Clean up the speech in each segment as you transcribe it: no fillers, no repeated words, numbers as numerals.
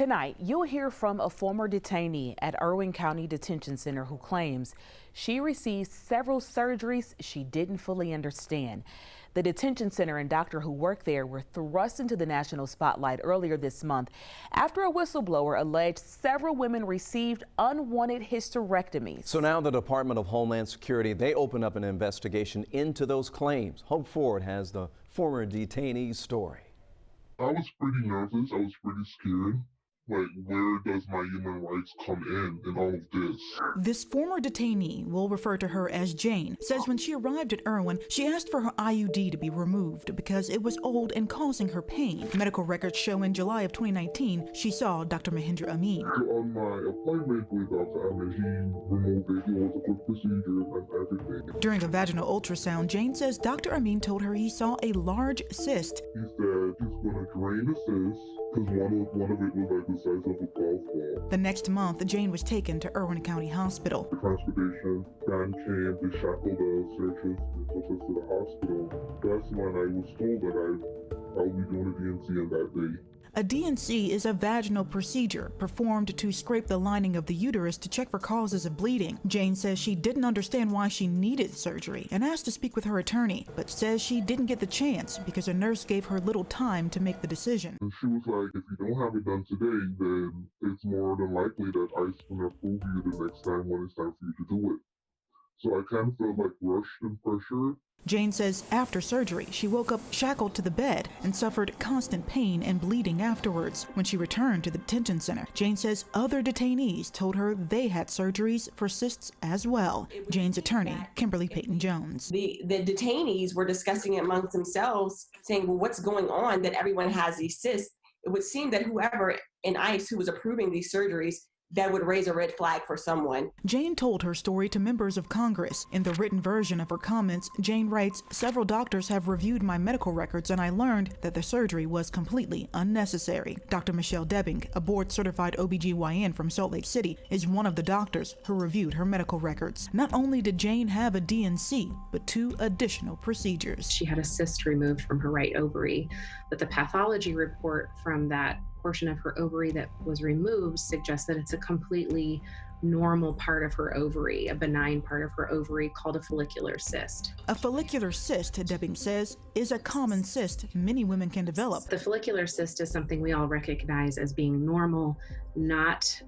Tonight, you'll hear from a former detainee at Irwin County Detention Center who claims she received several surgeries she didn't fully understand. The detention center and doctor who worked there were thrust into the national spotlight earlier this month after a whistleblower alleged several women received unwanted hysterectomies. So now the Department of Homeland Security, they open up an investigation into those claims. Hope Ford has the former detainee's story. I was pretty nervous. I was pretty scared. Like, where does my human rights come in all of this? This former detainee, we'll refer to her as Jane, says when she arrived at Irwin, she asked for her IUD to be removed because it was old and causing her pain. Medical records show in July of 2019, she saw Dr. Mahindra Amin. On my appointment with Dr. Amin, he removed it. It was a good procedure and everything. During a vaginal ultrasound, Jane says Dr. Amin told her he saw a large cyst. He said he's going to drain the cyst because one of it was like the size of a golf ball. The next month, Jane was taken to Irwin County Hospital. The transportation van came, they shackled the searches, and took us to the hospital. That's when I was told that I'll be doing a DNC on that day. A DNC is a vaginal procedure performed to scrape the lining of the uterus to check for causes of bleeding. Jane says she didn't understand why she needed surgery and asked to speak with her attorney, but says she didn't get the chance because a nurse gave her little time to make the decision. And she was like, if you don't have it done today, then it's more than likely that ICE will approve you the next time when it's time for you to do it. So I kind of felt like rushed and pressured. Jane says after surgery, she woke up shackled to the bed and suffered constant pain and bleeding afterwards. When she returned to the detention center, Jane says other detainees told her they had surgeries for cysts as well. Jane's attorney, Kimberly Payton-Jones. The detainees were discussing it amongst themselves, saying, well, what's going on that everyone has these cysts? It would seem that whoever in ICE who was approving these surgeries, that would raise a red flag for someone. Jane told her story to members of Congress. In the written version of her comments, Jane writes, several doctors have reviewed my medical records and I learned that the surgery was completely unnecessary. Dr. Michelle Debbing, a board-certified OBGYN from Salt Lake City, is one of the doctors who reviewed her medical records. Not only did Jane have a DNC, but 2 additional procedures. She had a cyst removed from her right ovary, but the pathology report from that portion of her ovary that was removed suggests that it's a completely normal part of her ovary, a benign part of her ovary called a follicular cyst. A follicular cyst, Debbing says, is a common cyst many women can develop. The follicular cyst is something we all recognize as being normal, not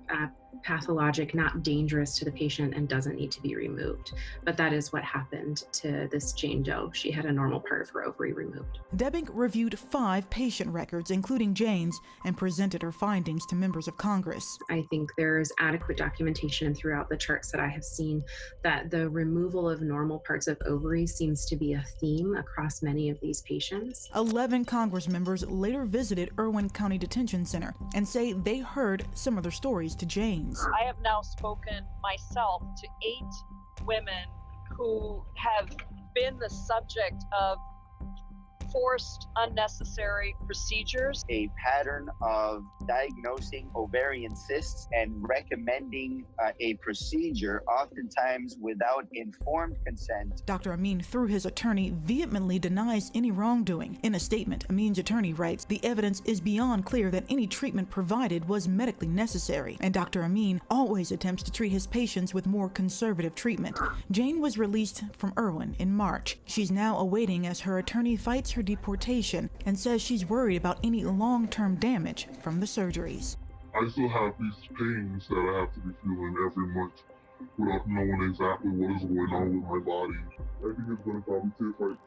pathologic, not dangerous to the patient, and doesn't need to be removed. But that is what happened to this Jane Doe. She had a normal part of her ovary removed. Debbing reviewed 5 patient records, including Jane's, and presented her findings to members of Congress. I think there is adequate documentation throughout the charts that I have seen that the removal of normal parts of ovaries seems to be a theme across many of these patients. 11 Congress members later visited Irwin County Detention Center and say they heard similar stories to Jane's. I have now spoken myself to 8 women who have been the subject of forced unnecessary procedures. A pattern of diagnosing ovarian cysts and recommending a procedure, oftentimes without informed consent. Dr. Amin, through his attorney, vehemently denies any wrongdoing. In a statement, Amin's attorney writes, the evidence is beyond clear that any treatment provided was medically necessary, and Dr. Amin always attempts to treat his patients with more conservative treatment. Jane was released from Irwin in March. She's now awaiting as her attorney fights her deportation and says she's worried about any long-term damage from the surgeries. I still have these pains that I have to be feeling every month without knowing exactly what is going on with my body. I think it's going to probably take like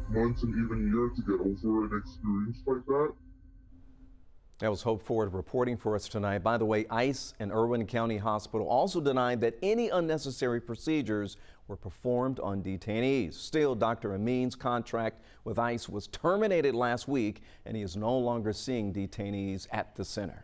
months and even years to get over an experience like that. That was Hope Ford reporting for us tonight. By the way, ICE and Irwin County Hospital also denied that any unnecessary procedures were performed on detainees. Still, Dr. Amin's contract with ICE was terminated last week, and he is no longer seeing detainees at the center.